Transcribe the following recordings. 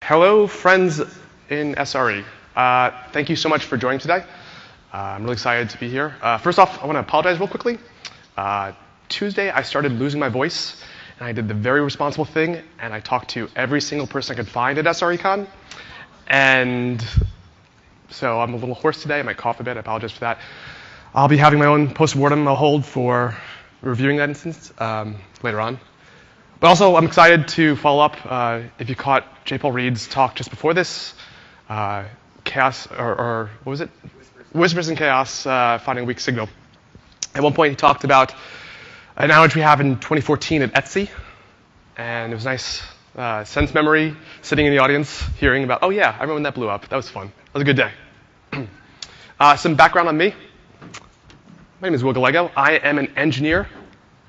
Hello, friends in SRE. Thank you so much for joining today. I'm really excited to be here. First off, I want to apologize real quickly. Tuesday, I started losing my voice, and I did the very responsible thing, and I talked to every single person I could find at SREcon. And so I'm a little hoarse today. I might cough a bit. I apologize for that. I'll be having my own post-mortem I'll hold for reviewing that instance later on. But also, I'm excited to follow up. If you caught J. Paul Reed's talk just before this, chaos, or what was it? Whispers in Chaos, finding a weak signal. At one point, he talked about an outage we have in 2014 at Etsy, and it was nice sense memory, sitting in the audience, hearing about, oh yeah, I remember when that blew up. That was fun. That was a good day. Some background on me. My name is Gallego. I am an engineer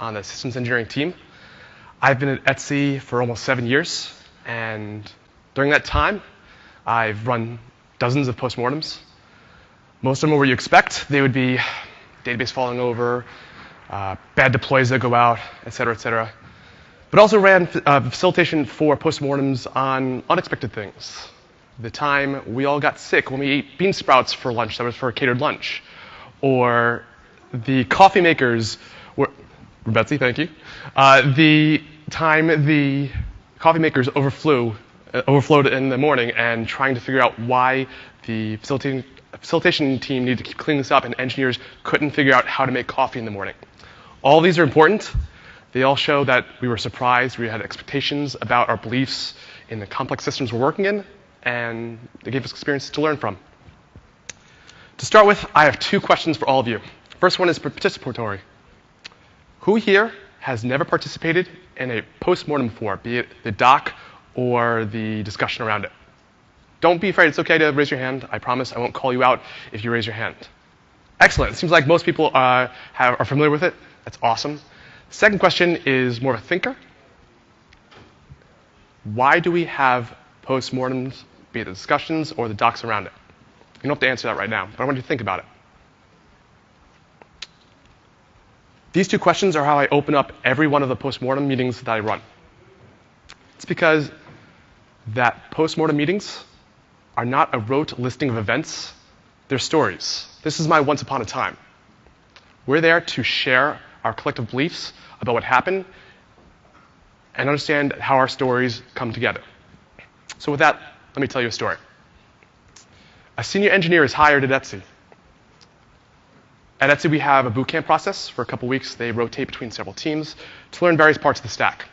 on the systems engineering team. I've been at Etsy for almost 7 years, and during that time, I've run dozens of postmortems. Most of them are where you expect. They would be database falling over, bad deploys that go out, et cetera, but also ran facilitation for postmortems on unexpected things. The time we all got sick when we ate bean sprouts for lunch, that was for a catered lunch, or the coffee makers were, Betsy, thank you. The time the coffee makers overflowed in the morning, and trying to figure out why the facilitation team needed to keep cleaning this up, and engineers couldn't figure out how to make coffee in the morning. All these are important. They all show that we were surprised, we had expectations about our beliefs in the complex systems we're working in, and they gave us experiences to learn from. To start with, I have 2 questions for all of you. First one is participatory. Who here has never participated in a postmortem before, be it the doc or the discussion around it? Don't be afraid. It's OK to raise your hand. I promise I won't call you out if you raise your hand. Excellent. It seems like most people are familiar with it. That's awesome. Second question is more of a thinker. Why do we have postmortems, be it the discussions or the docs around it? You don't have to answer that right now, but I want you to think about it. These 2 questions are how I open up every one of the postmortem meetings that I run. It's because that postmortem meetings are not a rote listing of events. They're stories. This is my once upon a time. We're there to share our collective beliefs about what happened and understand how our stories come together. So with that, let me tell you a story. A senior engineer is hired at Etsy. At Etsy, we have a boot camp process. For a couple weeks, they rotate between several teams to learn various parts of the stack.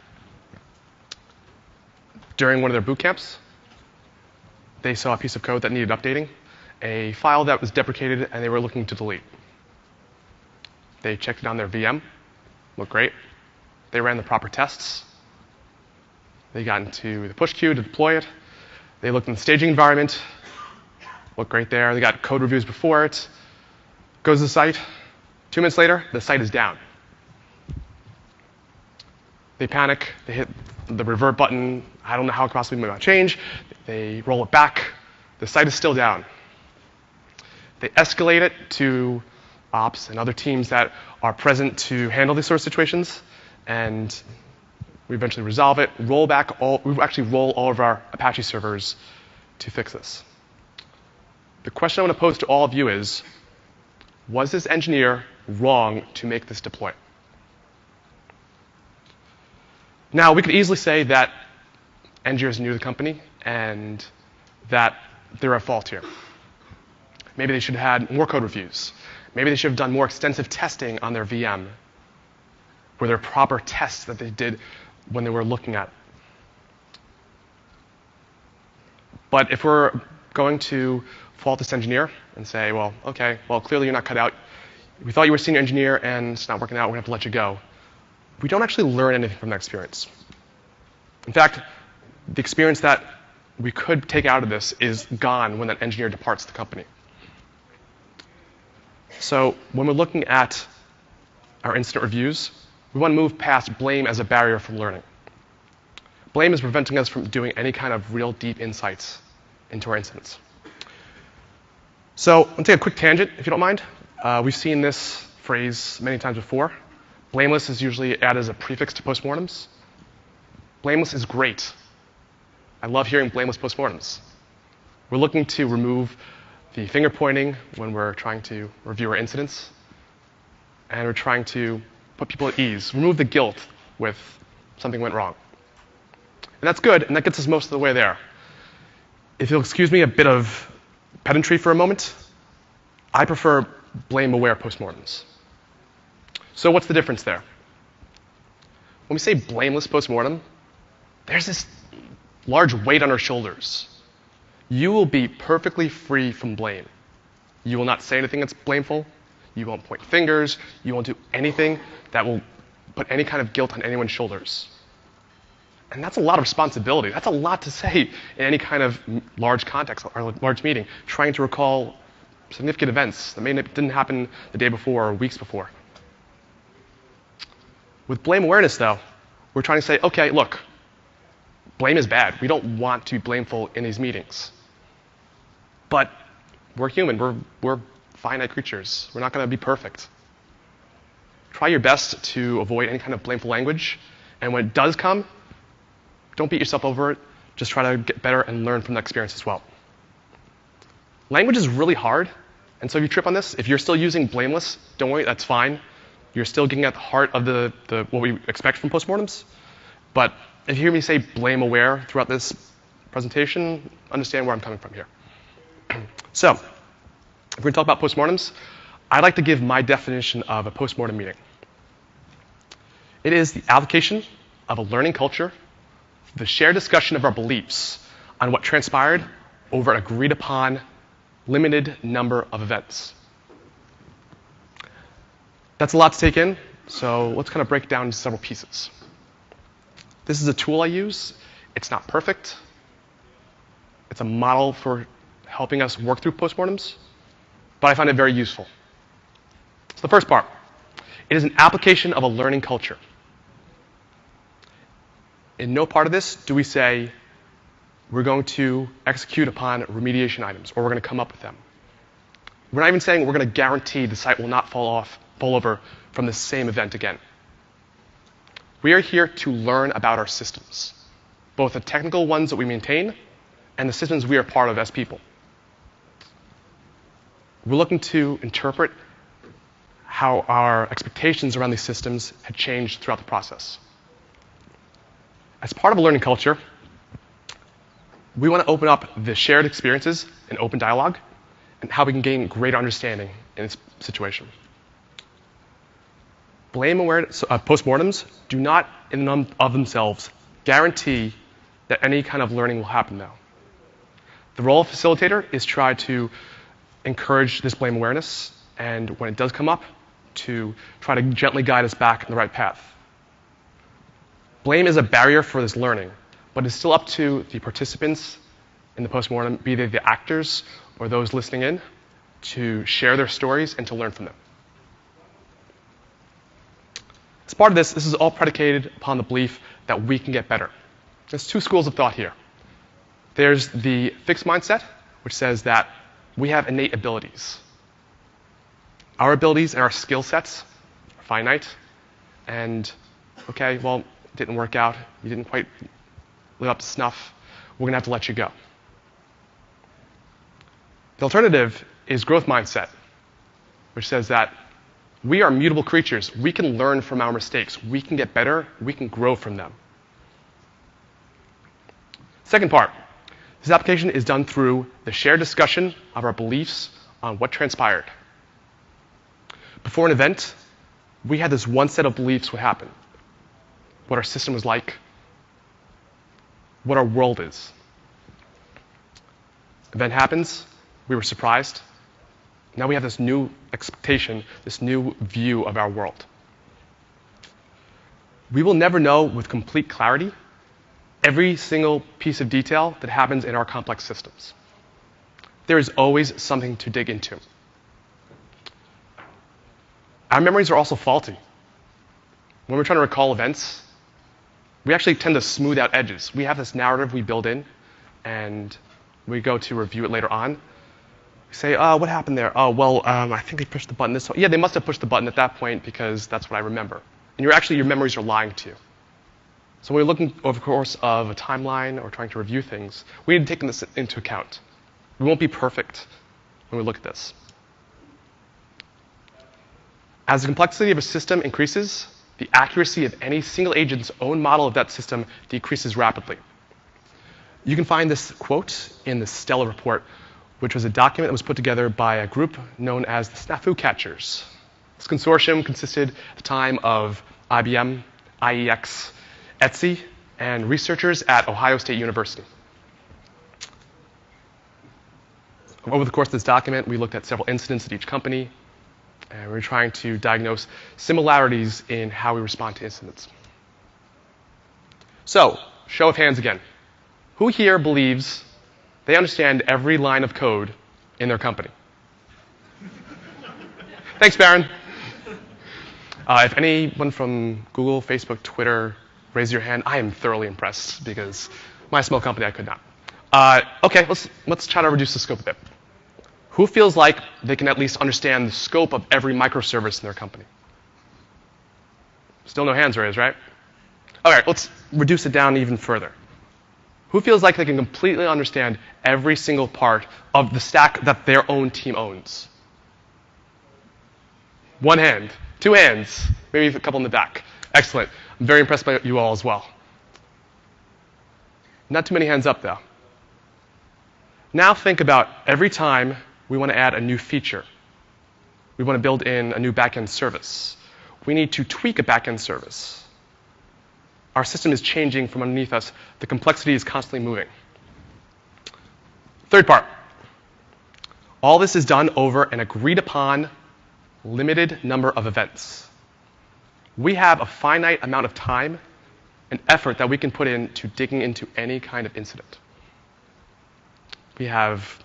During one of their boot camps, they saw a piece of code that needed updating, a file that was deprecated, and they were looking to delete. They checked it on their VM. Looked great. They ran the proper tests. They got into the push queue to deploy it. They looked in the staging environment. Looked great there. They got code reviews before it. Goes to the site. 2 minutes later, the site is down. They panic. They hit the revert button. I don't know how it possibly might change. They roll it back. The site is still down. They escalate it to ops and other teams that are present to handle these sort of situations, and we eventually resolve it. We actually roll all of our Apache servers to fix this. The question I want to pose to all of you is, was this engineer wrong to make this deploy? Now, we could easily say that engineers are new to the company and that they're at fault here. Maybe they should have had more code reviews. Maybe they should have done more extensive testing on their VM. Were there proper tests that they did when they were looking at it? But if we're going to fault this engineer and say, well, OK, well, clearly you're not cut out. We thought you were a senior engineer, and it's not working out. We're going to have to let you go. We don't actually learn anything from that experience. In fact, the experience that we could take out of this is gone when that engineer departs the company. So when we're looking at our incident reviews, we want to move past blame as a barrier from learning. Blame is preventing us from doing any kind of real deep insights into our incidents. So let's take a quick tangent, if you don't mind. We've seen this phrase many times before. Blameless is usually added as a prefix to postmortems. Blameless is great. I love hearing blameless postmortems. We're looking to remove the finger pointing when we're trying to review our incidents, and we're trying to put people at ease, remove the guilt with something went wrong. And that's good, and that gets us most of the way there. If you'll excuse me a bit of pedantry for a moment, I prefer blame-aware postmortems. So what's the difference there? When we say blameless postmortem, there's this large weight on our shoulders. You will be perfectly free from blame. You will not say anything that's blameful. You won't point fingers. You won't do anything that will put any kind of guilt on anyone's shoulders. And that's a lot of responsibility. That's a lot to say in any kind of large context or large meeting, trying to recall significant events that didn't happen the day before or weeks before. With blame awareness, though, we're trying to say, okay, look, blame is bad. We don't want to be blameful in these meetings. But we're human. We're finite creatures. We're not going to be perfect. Try your best to avoid any kind of blameful language. And when it does come, don't beat yourself over it. Just try to get better and learn from the experience as well. Language is really hard. And so if you trip on this, if you're still using blameless, don't worry, that's fine. You're still getting at the heart of what we expect from postmortems. But if you hear me say blame aware throughout this presentation, understand where I'm coming from here. So, if we're going to talk about postmortems, I'd like to give my definition of a postmortem meeting. It is the application of a learning culture, the shared discussion of our beliefs on what transpired over an agreed upon limited number of events. That's a lot to take in, so let's kind of break it down into several pieces. This is a tool I use. It's not perfect. It's a model for helping us work through postmortems, but I find it very useful. So the first part, it is an application of a learning culture. In no part of this do we say we're going to execute upon remediation items or we're going to come up with them. We're not even saying we're going to guarantee the site will not fall over from the same event again. We are here to learn about our systems, both the technical ones that we maintain and the systems we are part of as people. We're looking to interpret how our expectations around these systems had changed throughout the process. As part of a learning culture, we want to open up the shared experiences and open dialogue and how we can gain greater understanding in this situation. Blame-aware postmortems do not, in and of themselves, guarantee that any kind of learning will happen now. The role of facilitator is try to encourage this blame awareness, and when it does come up, to try to gently guide us back in the right path. Blame is a barrier for this learning, but it's still up to the participants in the postmortem, be they the actors or those listening in, to share their stories and to learn from them. As part of this is all predicated upon the belief that we can get better. There's two schools of thought here. There's the fixed mindset, which says that we have innate abilities. Our abilities and our skill sets are finite, and okay, well, it didn't work out. You didn't quite live up to snuff. We're going to have to let you go. The alternative is growth mindset, which says that we are mutable creatures. We can learn from our mistakes. We can get better. We can grow from them. Second part, this application is done through the shared discussion of our beliefs on what transpired. Before an event, we had this one set of beliefs would happen, what our system was like, what our world is. Event happens, we were surprised. Now we have this new expectation, this new view of our world. We will never know with complete clarity every single piece of detail that happens in our complex systems. There is always something to dig into. Our memories are also faulty. When we're trying to recall events, we actually tend to smooth out edges. We have this narrative we build in, and we go to review it later on. We say, oh, what happened there? Oh, well, I think they pushed the button this way. Yeah, they must have pushed the button at that point because that's what I remember. And your memories are lying to you. So when we're looking over the course of a timeline or trying to review things, we need to take this into account. We won't be perfect when we look at this. As the complexity of a system increases, the accuracy of any single agent's own model of that system decreases rapidly. You can find this quote in the Stella report, which was a document that was put together by a group known as the Snafu Catchers. This consortium consisted at the time of IBM, IEX, Etsy, and researchers at Ohio State University. Over the course of this document, we looked at several incidents at each company, and we were trying to diagnose similarities in how we respond to incidents. So, show of hands again. Who here believes they understand every line of code in their company? Thanks, Baron. If anyone from Google, Facebook, Twitter, raise your hand, I am thoroughly impressed because my small company, I could not. Okay, let's try to reduce the scope a bit. Who feels like they can at least understand the scope of every microservice in their company? Still no hands raised, right? All right, let's reduce it down even further. Who feels like they can completely understand every single part of the stack that their own team owns? One hand, two hands, maybe a couple in the back. Excellent. I'm very impressed by you all as well. Not too many hands up, though. Now think about every time we want to add a new feature. We want to build in a new backend service. We need to tweak a backend service. Our system is changing from underneath us. The complexity is constantly moving. Third part. All this is done over an agreed upon limited number of events. We have a finite amount of time and effort that we can put into digging into any kind of incident. We have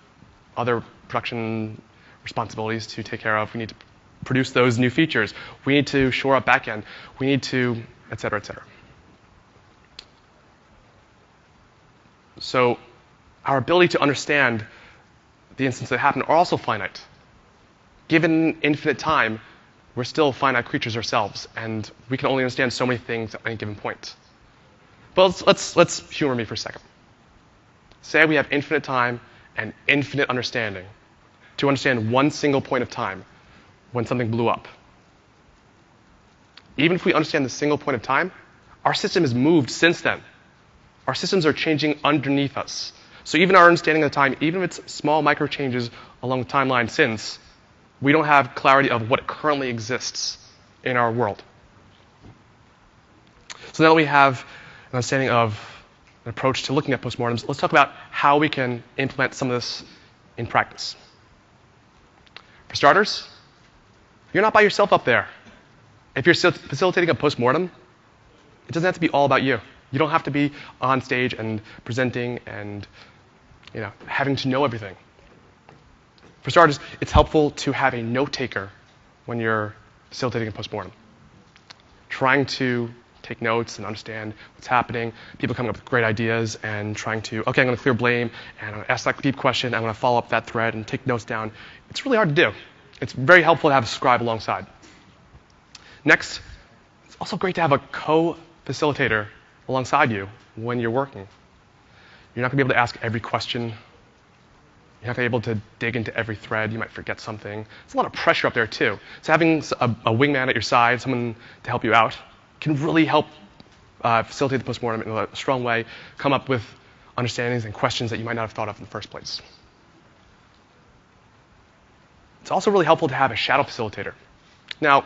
other production responsibilities to take care of. We need to produce those new features. We need to shore up backend. We need to, et cetera, et cetera. So our ability to understand the incidents that happen are also finite. Given infinite time, we're still finite creatures ourselves, and we can only understand so many things at any given point. But let's humor me for a second. Say we have infinite time and infinite understanding to understand one single point of time when something blew up. Even if we understand the single point of time, our system has moved since then. Our systems are changing underneath us. So even our understanding of the time, even if it's small micro changes along the timeline since, we don't have clarity of what currently exists in our world. So now that we have an understanding of an approach to looking at postmortems, let's talk about how we can implement some of this in practice. For starters, you're not by yourself up there. If you're facilitating a postmortem, it doesn't have to be all about you. You don't have to be on stage and presenting and having to know everything. For starters, it's helpful to have a note taker when you're facilitating a postmortem. Trying to take notes and understand what's happening, people coming up with great ideas and trying to, okay, I'm going to clear blame and I'm going to ask that deep question, I'm going to follow up that thread and take notes down. It's really hard to do. It's very helpful to have a scribe alongside. Next, it's also great to have a co-facilitator alongside you when you're working. You're not going to be able to ask every question. You're not going to be able to dig into every thread. You might forget something. There's a lot of pressure up there, too. So having a wingman at your side, someone to help you out, can really help facilitate the postmortem in a strong way, come up with understandings and questions that you might not have thought of in the first place. It's also really helpful to have a shadow facilitator. Now,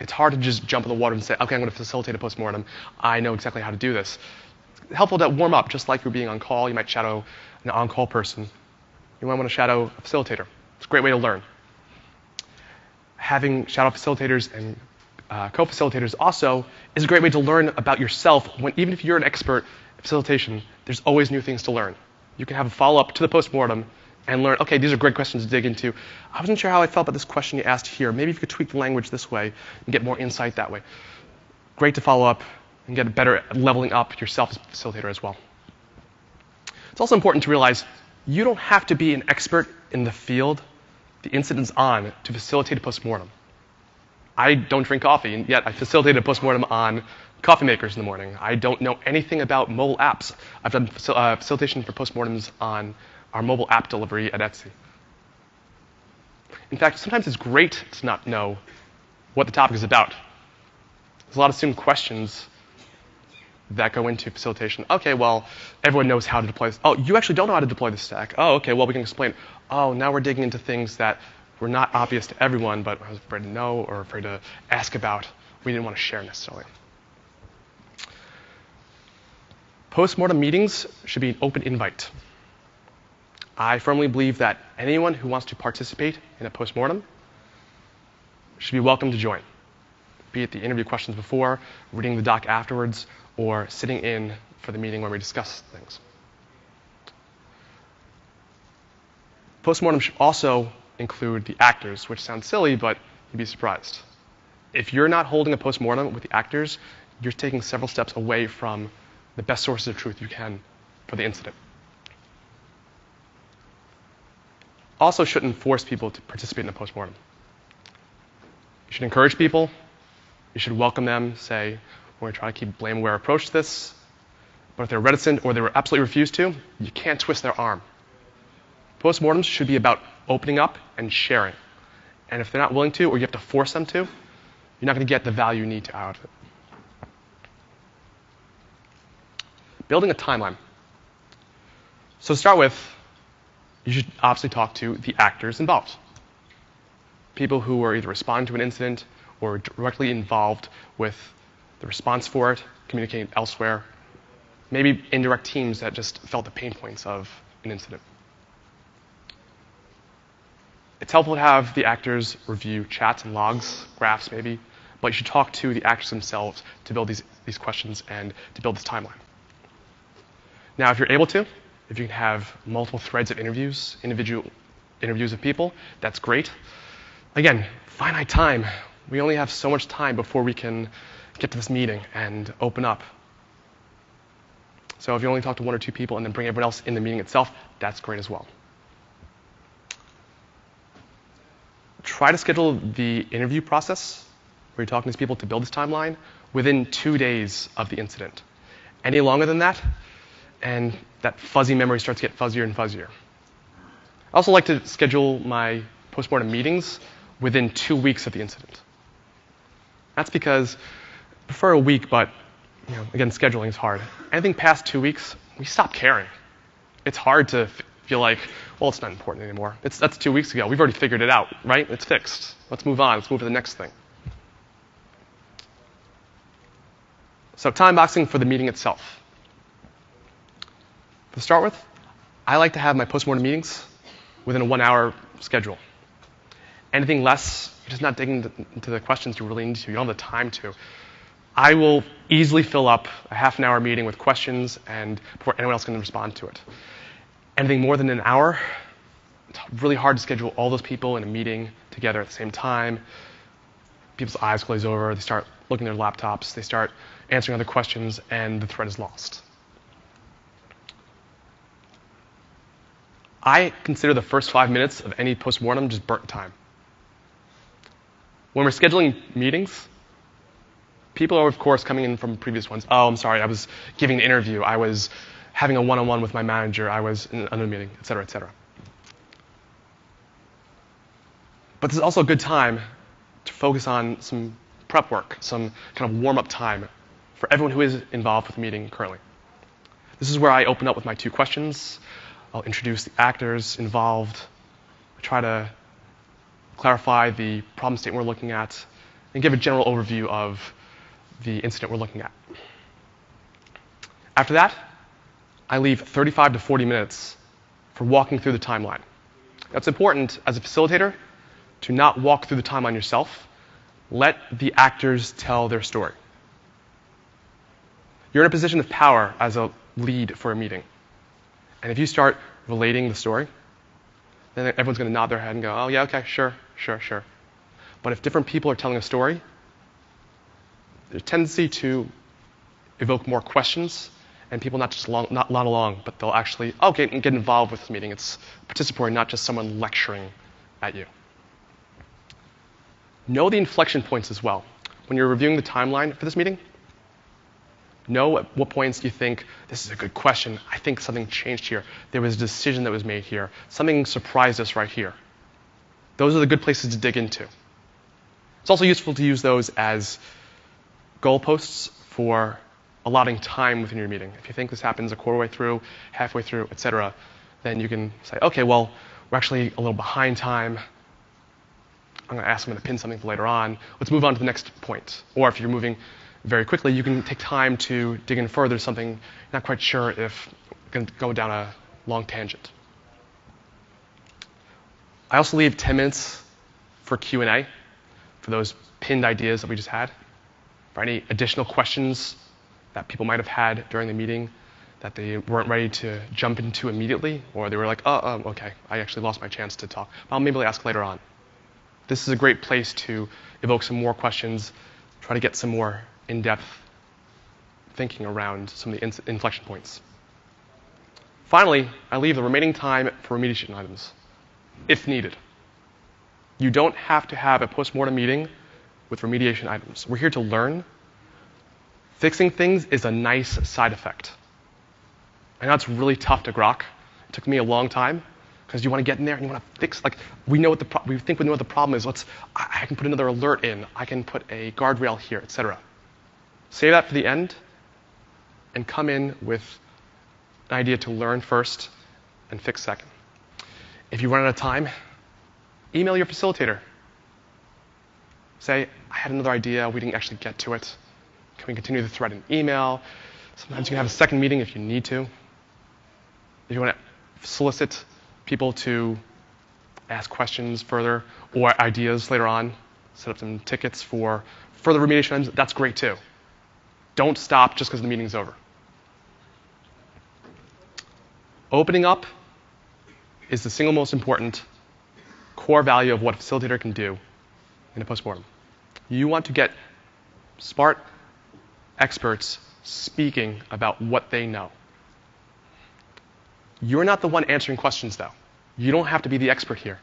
it's hard to just jump in the water and say, okay, I'm going to facilitate a postmortem. I know exactly how to do this. It's helpful to warm up, just like you're being on call. You might shadow an on-call person. You might want to shadow a facilitator. It's a great way to learn. Having shadow facilitators and co-facilitators also is a great way to learn about yourself. Even if you're an expert at facilitation, there's always new things to learn. You can have a follow-up to the postmortem and learn, okay, these are great questions to dig into. I wasn't sure how I felt about this question you asked here. Maybe if you could tweak the language this way and get more insight that way. Great to follow up and get better at leveling up yourself as a facilitator as well. It's also important to realize you don't have to be an expert in the field the incident's on to facilitate a postmortem. I don't drink coffee, and yet I facilitated a postmortem on coffee makers in the morning. I don't know anything about mobile apps. I've done facilitation for postmortems on our mobile app delivery at Etsy. In fact, sometimes it's great to not know what the topic is about. There's a lot of assumed questions that go into facilitation. Okay, well, everyone knows how to deploy this. Oh, you actually don't know how to deploy the stack. Oh, okay, well, we can explain. Oh, now we're digging into things that were not obvious to everyone, but I was afraid to know or afraid to ask about. We didn't want to share necessarily. Postmortem meetings should be an open invite. I firmly believe that anyone who wants to participate in a postmortem should be welcome to join, be it the interview questions before, reading the doc afterwards, or sitting in for the meeting when we discuss things. Postmortem should also include the actors, which sounds silly, but you'd be surprised. If you're not holding a postmortem with the actors, you're taking several steps away from the best sources of truth you can for the incident. Also shouldn't force people to participate in a postmortem. You should encourage people. You should welcome them, say, we're going to try to keep a blame-aware approach to this. But if they're reticent or they absolutely refuse to, you can't twist their arm. Postmortems should be about opening up and sharing. And if they're not willing to, or you have to force them to, you're not going to get the value you need out of it. Building a timeline. So to start with, you should obviously talk to the actors involved. People who are either responding to an incident or directly involved with the response for it, communicating elsewhere. Maybe indirect teams that just felt the pain points of an incident. It's helpful to have the actors review chats and logs, graphs maybe, but you should talk to the actors themselves to build these questions and to build this timeline. Now, if you're able to, if you can have multiple threads of interviews, individual interviews of people, that's great. Again, finite time. We only have so much time before we can get to this meeting and open up. So if you only talk to one or two people and then bring everyone else in the meeting itself, that's great as well. Try to schedule the interview process where you're talking to these people to build this timeline within 2 days of the incident. Any longer than that, and that fuzzy memory starts to get fuzzier and fuzzier. I also like to schedule my postmortem meetings within 2 weeks of the incident. That's because I prefer a week, but again, scheduling is hard. Anything past 2 weeks, we stop caring. It's hard to feel like, well, it's not important anymore. That's 2 weeks ago. We've already figured it out, right? It's fixed. Let's move on. Let's move to the next thing. So time boxing for the meeting itself. To start with, I like to have my postmortem meetings within a 1-hour schedule. Anything less, you're just not digging into the questions you really need to. You don't have the time to. I will easily fill up a half-an-hour meeting with questions and before anyone else can respond to it. Anything more than an hour, it's really hard to schedule all those people in a meeting together at the same time. People's eyes glaze over, they start looking at their laptops, they start answering other questions, and the thread is lost. I consider the first 5 minutes of any postmortem just burnt time. When we're scheduling meetings, people are, of course, coming in from previous ones. Oh, I'm sorry, I was giving an interview. I was having a one-on-one with my manager. I was in another meeting, et cetera, et cetera. But this is also a good time to focus on some prep work, some kind of warm-up time for everyone who is involved with the meeting currently. This is where I open up with my 2 questions. I'll introduce the actors involved, try to clarify the problem statement we're looking at, and give a general overview of the incident we're looking at. After that, I leave 35 to 40 minutes for walking through the timeline. That's important as a facilitator to not walk through the timeline yourself. Let the actors tell their story. You're in a position of power as a lead for a meeting. And if you start relating the story, then everyone's going to nod their head and go, oh, yeah, okay, sure. But if different people are telling a story, there's a tendency to evoke more questions, and people not just not along, but they'll actually, get involved with the meeting. It's participatory, not just someone lecturing at you. Know the inflection points as well. When you're reviewing the timeline for this meeting, Know at what points you think, this is a good question. I think something changed here. There was a decision that was made here. Something surprised us right here. Those are the good places to dig into. It's also useful to use those as goalposts for allotting time within your meeting. If you think this happens a quarter way through, halfway through, etc., then you can say, okay, well, we're actually a little behind time. I'm going to ask them to pin something for later on. Let's move on to the next point. Or if you're moving very quickly, you can take time to dig in further to something you're not quite sure if you can go down a long tangent. I also leave 10 minutes for Q&A for those pinned ideas that we just had, for any additional questions that people might have had during the meeting that they weren't ready to jump into immediately, or they were like, okay, I actually lost my chance to talk. I'll maybe ask later on. This is a great place to evoke some more questions, try to get some more in-depth thinking around some of the inflection points. Finally, I leave the remaining time for remediation items, if needed. You don't have to have a post-mortem meeting with remediation items. We're here to learn. Fixing things is a nice side effect. I know it's really tough to grok. It took me a long time because you want to get in there and you want to fix. Like we think we know what the problem is. I can put another alert in. I can put a guardrail here, etc. Save that for the end, and come in with an idea to learn first and fix second. If you run out of time, email your facilitator. Say, I had another idea. We didn't actually get to it. Can we continue the thread in email? Sometimes you can have a second meeting if you need to. If you want to solicit people to ask questions further or ideas later on, set up some tickets for further remediation items, that's great too. Don't stop just because the meeting's over. Opening up is the single most important core value of what a facilitator can do in a postmortem. You want to get smart experts speaking about what they know. You're not the one answering questions, though. You don't have to be the expert here.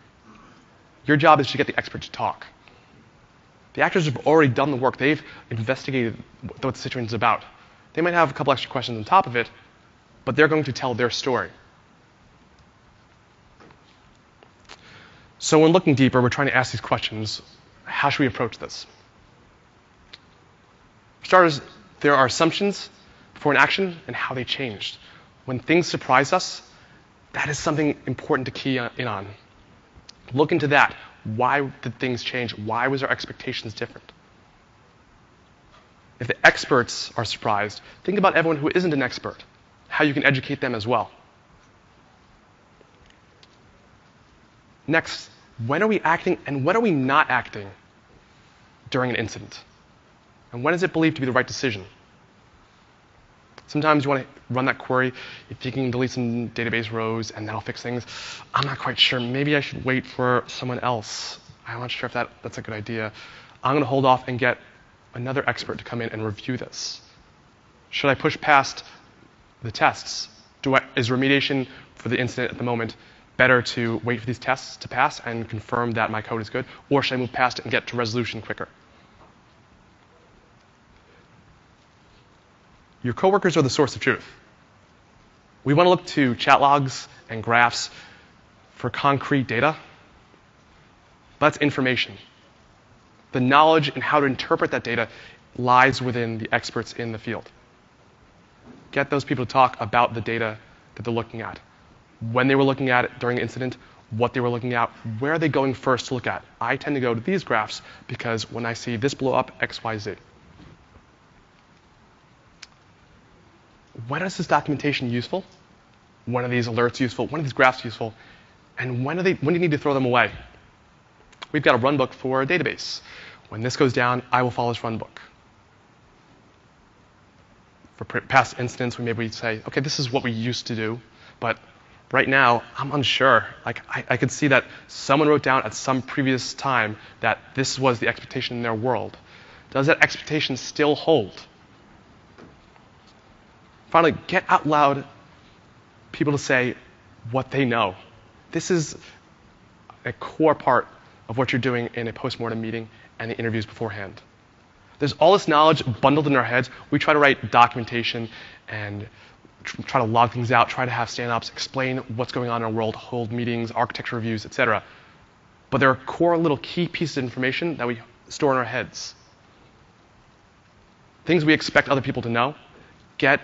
Your job is to get the expert to talk. The actors have already done the work. They've investigated what the situation is about. They might have a couple extra questions on top of it, but they're going to tell their story. So when looking deeper, we're trying to ask these questions. How should we approach this? For starters, there are assumptions before an action and how they changed. When things surprise us, that is something important to key in on. Look into that. Why did things change? Why was our expectations different? If the experts are surprised, think about everyone who isn't an expert, how you can educate them as well. Next, when are we acting and when are we not acting during an incident? And when is it believed to be the right decision? Sometimes you want to run that query, if you can delete some database rows and that'll fix things. I'm not quite sure. Maybe I should wait for someone else. I'm not sure if that's a good idea. I'm going to hold off and get another expert to come in and review this. Should I push past the tests? Is remediation for the incident at the moment better to wait for these tests to pass and confirm that my code is good? Or should I move past it and get to resolution quicker? Your coworkers are the source of truth. We want to look to chat logs and graphs for concrete data. That's information. The knowledge and how to interpret that data lies within the experts in the field. Get those people to talk about the data that they're looking at. When they were looking at it during the incident, what they were looking at, where are they going first to look at? I tend to go to these graphs because when I see this blow up, X, Y, Z. When is this documentation useful? When are these alerts useful? When are these graphs useful? And when do you need to throw them away? We've got a runbook for a database. When this goes down, I will follow this runbook. For past incidents, maybe say, okay, this is what we used to do, but right now, I'm unsure. Like, I could see that someone wrote down at some previous time that this was the expectation in their world. Does that expectation still hold? Finally, get out loud people to say what they know. This is a core part of what you're doing in a post-mortem meeting and the interviews beforehand. There's all this knowledge bundled in our heads. We try to write documentation and try to log things out, try to have stand-ups, explain what's going on in our world, hold meetings, architecture reviews, etc. But there are core little key pieces of information that we store in our heads. Things we expect other people to know, get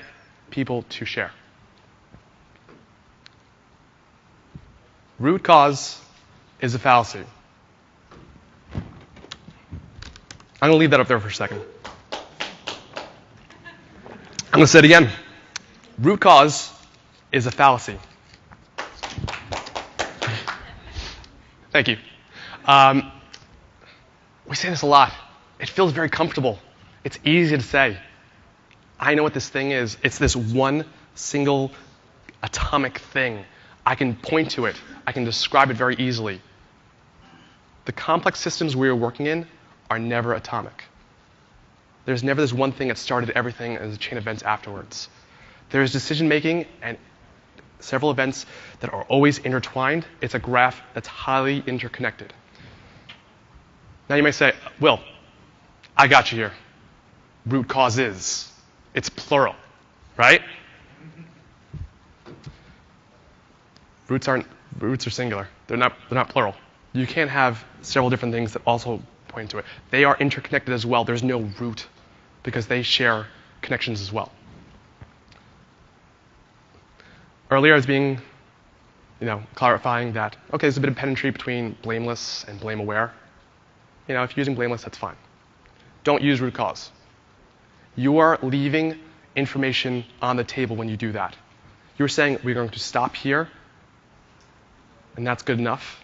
people to share. Root cause is a fallacy. I'm going to leave that up there for a second. I'm going to say it again. Root cause is a fallacy. Thank you. We say this a lot. It feels very comfortable. It's easy to say. I know what this thing is. It's this one single atomic thing. I can point to it. I can describe it very easily. The complex systems we are working in are never atomic. There's never this one thing that started everything as a chain of events afterwards. There's decision-making and several events that are always intertwined. It's a graph that's highly interconnected. Now you may say, Will, I got you here. Root cause is. It's plural, right? Roots are singular. They're not plural. You can't have several different things that also point to it. They are interconnected as well. There's no root because they share connections as well. Earlier I was being, clarifying that, okay, there's a bit of pedantry between blameless and blame aware. If you're using blameless, that's fine. Don't use root cause. You are leaving information on the table when you do that. You're saying we're going to stop here, and that's good enough.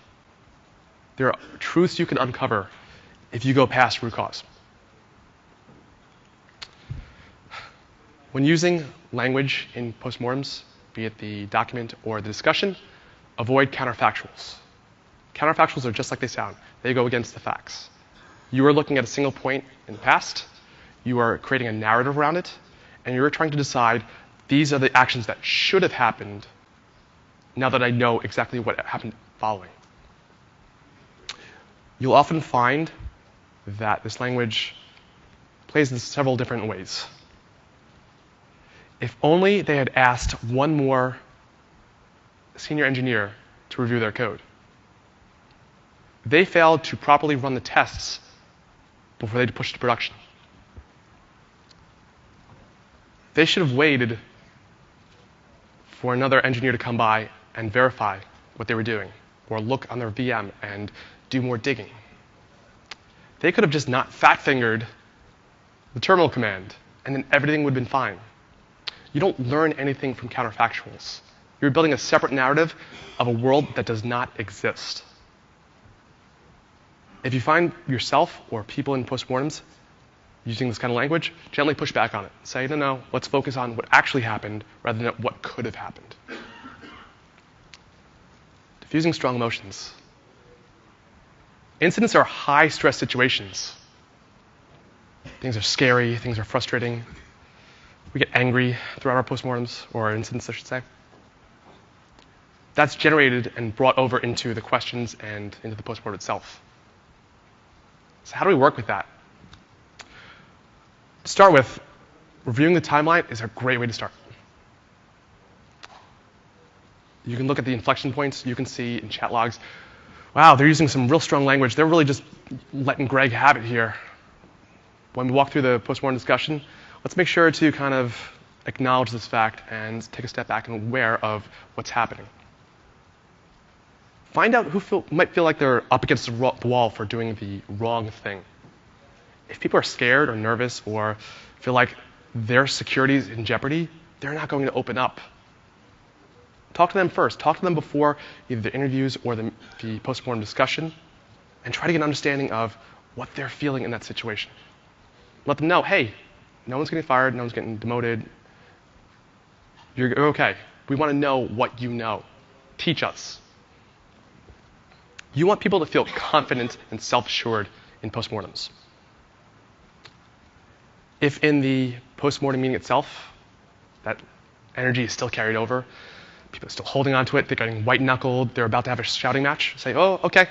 There are truths you can uncover if you go past root cause. When using language in postmortems, be it the document or the discussion, avoid counterfactuals. Counterfactuals are just like they sound. They go against the facts. You are looking at a single point in the past, you are creating a narrative around it, and you're trying to decide these are the actions that should have happened now that I know exactly what happened following. You'll often find that this language plays in several different ways. If only they had asked one more senior engineer to review their code. They failed to properly run the tests before they pushed to production. They should have waited for another engineer to come by and verify what they were doing, or look on their VM and do more digging. They could have just not fat-fingered the terminal command, and then everything would have been fine. You don't learn anything from counterfactuals. You're building a separate narrative of a world that does not exist. If you find yourself or people in postmortems using this kind of language, gently push back on it. Say, no, let's focus on what actually happened rather than what could have happened. Diffusing strong emotions. Incidents are high-stress situations. Things are scary, things are frustrating. We get angry throughout our postmortems, or incidents, I should say. That's generated and brought over into the questions and into the postmortem itself. So how do we work with that? To start with, reviewing the timeline is a great way to start. You can look at the inflection points. You can see in chat logs, wow, they're using some real strong language. They're really just letting Greg have it here. When we walk through the postmortem discussion, let's make sure to kind of acknowledge this fact and take a step back and aware of what's happening. Find out who might feel like they're up against the wall for doing the wrong thing. If people are scared or nervous or feel like their security is in jeopardy, they're not going to open up. Talk to them first. Talk to them before either the interviews or the postmortem discussion, and try to get an understanding of what they're feeling in that situation. Let them know, hey, no one's getting fired, no one's getting demoted. You're okay. We want to know what you know. Teach us. You want people to feel confident and self-assured in postmortems. If in the postmortem meeting itself, that energy is still carried over, people are still holding on to it, they're getting white-knuckled, they're about to have a shouting match, say, oh, okay.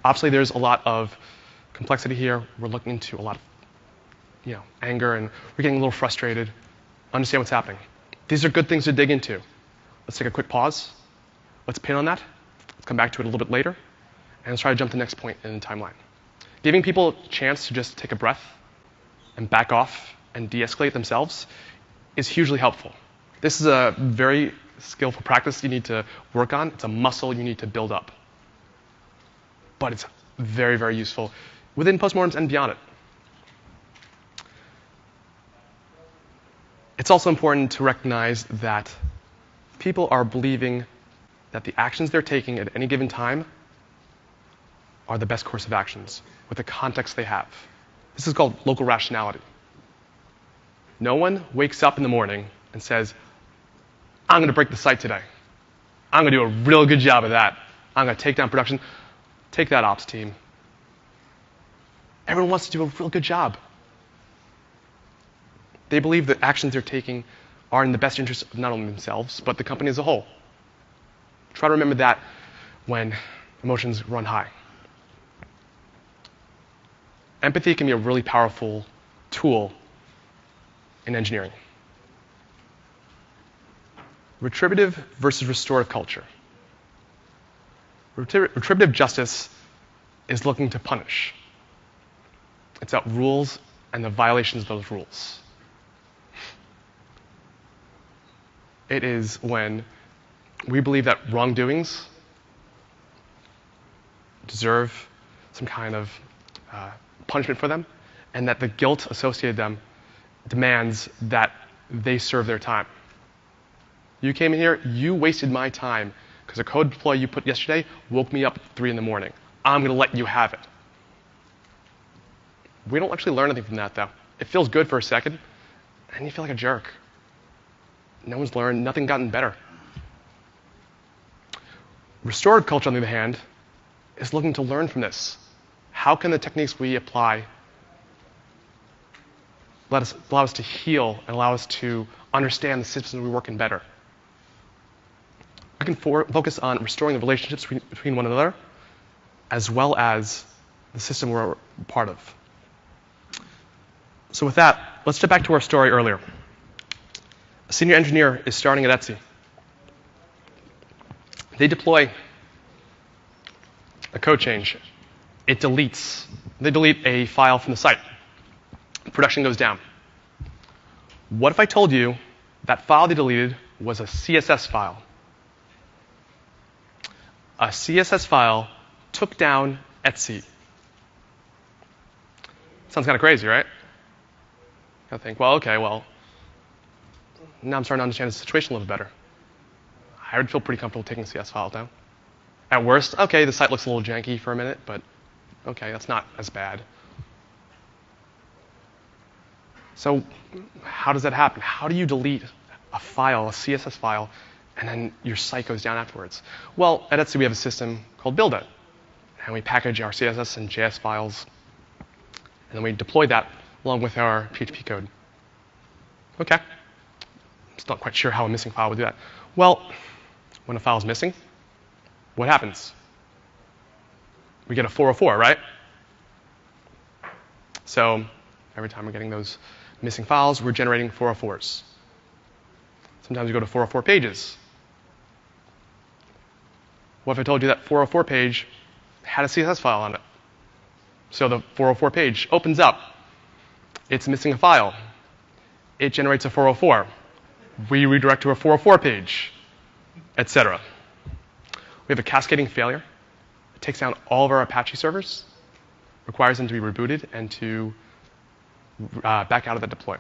Obviously, there's a lot of complexity here. We're looking into a lot of anger and we're getting a little frustrated, understand what's happening. These are good things to dig into. Let's take a quick pause. Let's pin on that. Let's come back to it a little bit later. And let's try to jump to the next point in the timeline. Giving people a chance to just take a breath and back off and de-escalate themselves is hugely helpful. This is a very skillful practice you need to work on. It's a muscle you need to build up. But it's very, very useful within postmortems and beyond it. It's also important to recognize that people are believing that the actions they're taking at any given time are the best course of actions with the context they have. This is called local rationality. No one wakes up in the morning and says, I'm going to break the site today. I'm going to do a real good job of that. I'm going to take down production. Take that ops team. Everyone wants to do a real good job. They believe the actions they're taking are in the best interest of not only themselves, but the company as a whole. Try to remember that when emotions run high. Empathy can be a really powerful tool in engineering. Retributive versus restorative culture. Retributive justice is looking to punish. It's about rules and the violations of those rules. It is when we believe that wrongdoings deserve some kind of punishment for them, and that the guilt associated with them demands that they serve their time. You came in here, you wasted my time because a code deploy you put yesterday woke me up at 3 in the morning. I'm going to let you have it. We don't actually learn anything from that, though. It feels good for a second, and you feel like a jerk. No one's learned, nothing gotten better. Restorative culture, on the other hand, is looking to learn from this. How can the techniques we apply allow us to heal and allow us to understand the systems we work in better? We can focus on restoring the relationships between one another, as well as the system we're part of. So with that, let's step back to our story earlier. A senior engineer is starting at Etsy. They deploy a code change. It deletes. They delete a file from the site. Production goes down. What if I told you that file they deleted was a CSS file? A CSS file took down Etsy. Sounds kind of crazy, right? I think, well, okay, well, now I'm starting to understand the situation a little better. I would feel pretty comfortable taking a CSS file down. At worst, okay, the site looks a little janky for a minute, but okay, that's not as bad. So how does that happen? How do you delete a file, a CSS file, and then your site goes down afterwards? Well, at Etsy we have a system called Build It, and we package our CSS and JS files, and then we deploy that along with our PHP code. Okay. I'm still not quite sure how a missing file would do that. Well, when a file is missing, what happens? We get a 404, right? So every time we're getting those missing files, we're generating 404s. Sometimes we go to 404 pages. What if I told you that 404 page had a CSS file on it? So the 404 page opens up. It's missing a file. It generates a 404. We redirect to a 404 page, etc. We have a cascading failure. It takes down all of our Apache servers, requires them to be rebooted and to back out of the deploy.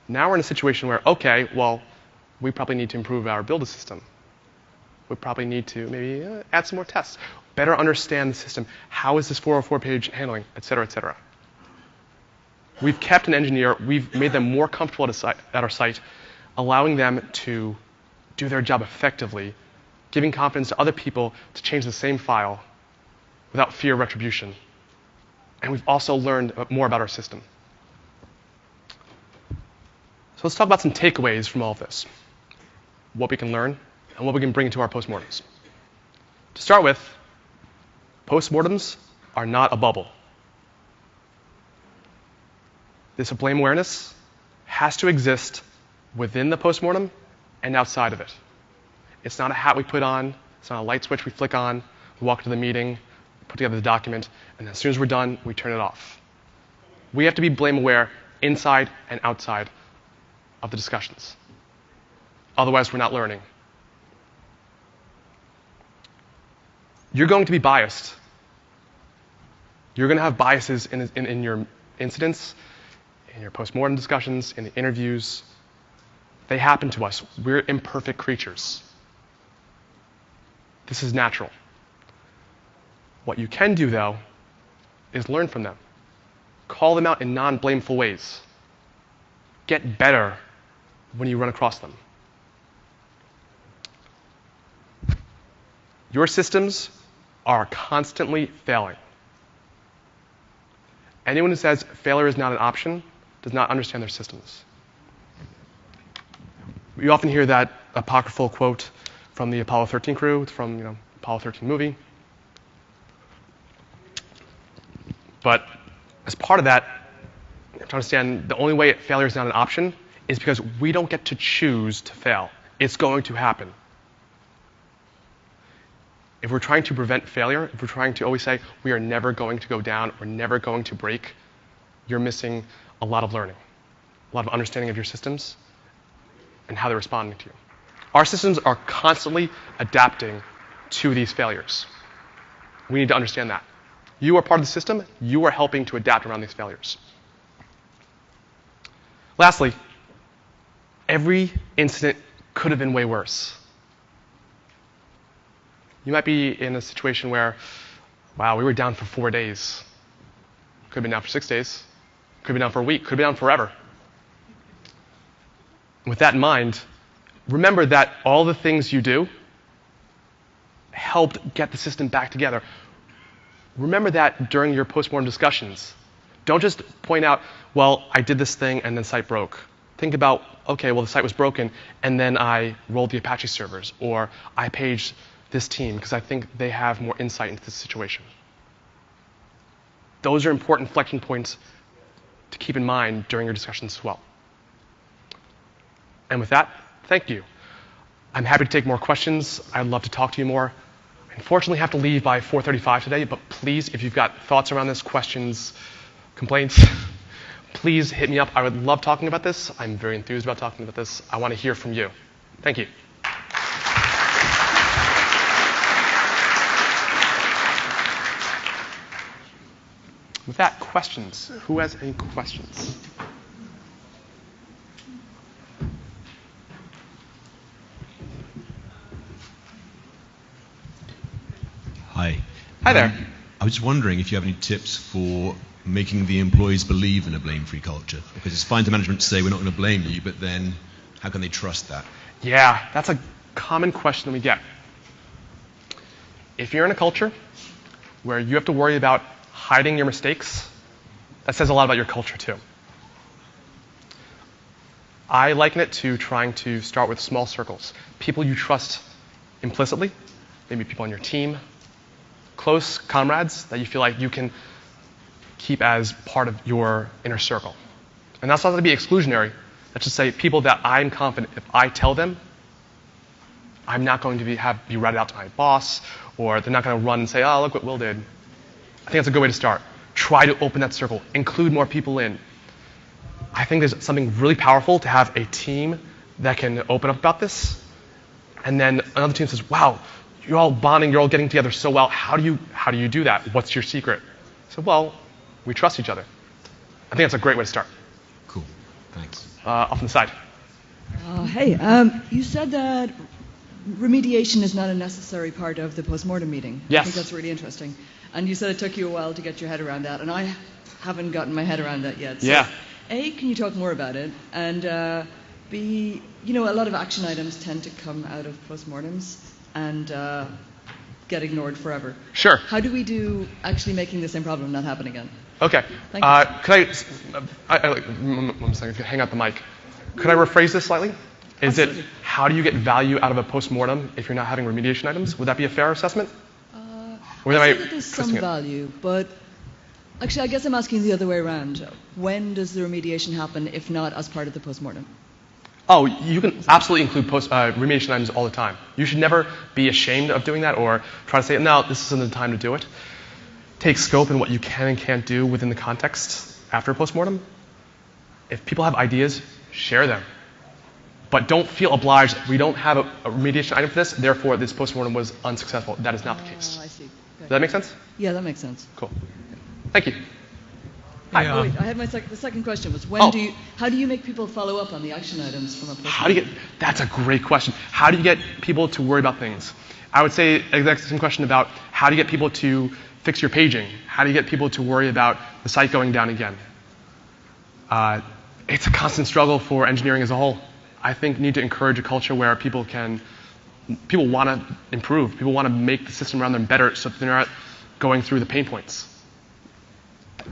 Now we're in a situation where, okay, well, we probably need to improve our build system. We probably need to maybe add some more tests, better understand the system. How is this 404 page handling, et cetera, et cetera. We've kept an engineer. We've made them more comfortable at our site, allowing them to do their job effectively, giving confidence to other people to change the same file without fear of retribution. And we've also learned more about our system. So let's talk about some takeaways from all of this, what we can learn and what we can bring into our postmortems. To start with, postmortems are not a bubble. this blame awareness has to exist within the postmortem and outside of it. It's not a hat we put on. It's not a light switch we flick on. We walk to the meeting, put together the document, and as soon as we're done, we turn it off. We have to be blame aware inside and outside of the discussions. Otherwise, we're not learning. You're going to be biased. You're going to have biases in your incidents, in your postmortem discussions, in the interviews. They happen to us. We're imperfect creatures. This is natural. What you can do, though, is learn from them. Call them out in non-blameful ways. Get better when you run across them. Your systems are constantly failing. Anyone who says failure is not an option does not understand their systems. We often hear that apocryphal quote from the Apollo 13 crew, from Apollo 13 movie. But as part of that, you have to understand the only way failure is not an option is because we don't get to choose to fail. It's going to happen. If we're trying to prevent failure, if we're trying to always say, we are never going to go down, we're never going to break, you're missing a lot of learning, a lot of understanding of your systems and how they're responding to you. Our systems are constantly adapting to these failures. We need to understand that. You are part of the system. You are helping to adapt around these failures. Lastly, every incident could have been way worse. You might be in a situation where, wow, we were down for 4 days. Could have been down for 6 days. Could have been down for a week. Could have been down forever. With that in mind, remember that all the things you do helped get the system back together. Remember that during your postmortem discussions. Don't just point out, well, I did this thing and then site broke. Think about, okay, well, the site was broken and then I rolled the Apache servers, or I paged this team because I think they have more insight into this situation. Those are important inflection points to keep in mind during your discussions as well. And with that, thank you. I'm happy to take more questions. I'd love to talk to you more. I unfortunately have to leave by 4:35 today, but please, if you've got thoughts around this, questions, complaints, please hit me up. I would love talking about this. I'm very enthused about talking about this. I want to hear from you. Thank you. With that, questions. Who has any questions? Hi. Hi there. I was wondering if you have any tips for making the employees believe in a blame-free culture. Because it's fine to management to say, we're not going to blame you, but then how can they trust that? Yeah, that's a common question that we get. If you're in a culture where you have to worry about hiding your mistakes, that says a lot about your culture too. I liken it to trying to start with small circles. People you trust implicitly, maybe people on your team, close comrades that you feel like you can keep as part of your inner circle. And that's not to be exclusionary. That's just say people that I'm confident if I tell them, I'm not going to be ratted out to my boss, or they're not going to run and say, oh, look what Will did. I think that's a good way to start. Try to open that circle. Include more people in. I think there's something really powerful to have a team that can open up about this. And then another team says, wow, you're all bonding, you're all getting together so well. How do you do that? What's your secret? So, well, we trust each other. I think that's a great way to start. Cool. Thanks. Off on the side. Hey, you said that remediation is not a necessary part of the postmortem meeting. Yes. I think that's really interesting. And you said it took you a while to get your head around that, and I haven't gotten my head around that yet. So, yeah. A, can you talk more about it? And B, a lot of action items tend to come out of postmortems and get ignored forever. Sure. How do we do actually making the same problem not happen again? Okay. Thank you. Could one second, hang out the mic. Could I rephrase this slightly? Is Absolutely. it, how do you get value out of a postmortem if you're not having remediation items? Would that be a fair assessment? I say that there's some value, but Actually, I guess I'm asking the other way around. When does the remediation happen, if not as part of the postmortem? Oh, you can absolutely include remediation items all the time. You should never be ashamed of doing that or try to say, no, this isn't the time to do it. Take scope in what you can and can't do within the context after a postmortem. If people have ideas, share them. But don't feel obliged. We don't have a remediation item for this, therefore this postmortem was unsuccessful. That is not the case. I see. Okay. Does that make sense? Yeah, that makes sense. Cool. Thank you. Hi. Oh, wait, I had the second question was how do you make people follow up on the action items from a postmortem? That's a great question. How do you get people to worry about things? I would say exactly the same question about how do you get people to fix your paging? How do you get people to worry about the site going down again? It's a constant struggle for engineering as a whole. I think we need to encourage a culture where people want to improve. People want to make the system around them better so that they're not going through the pain points.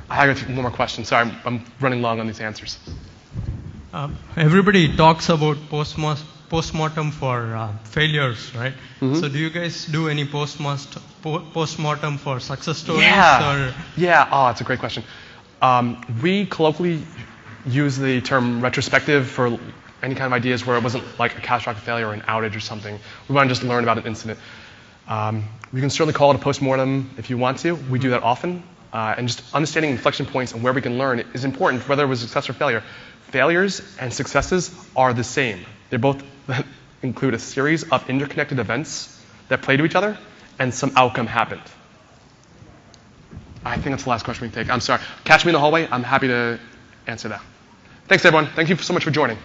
I have one more question. Sorry, I'm running long on these answers. Everybody talks about postmortem for failures, right? Mm-hmm. So do you guys do any postmortem for success stories? Yeah. Oh, that's a great question. We colloquially use the term retrospective for any kind of ideas where it wasn't like a catastrophic failure or an outage or something. We want to just learn about an incident. We can certainly call it a postmortem if you want to. We do that often. And just understanding inflection points and where we can learn is important, whether it was a success or failure. Failures and successes are the same. They both include a series of interconnected events that play to each other, and some outcome happened. I think that's the last question we can take. I'm sorry. Catch me in the hallway. I'm happy to answer that. Thanks, everyone. Thank you so much for joining.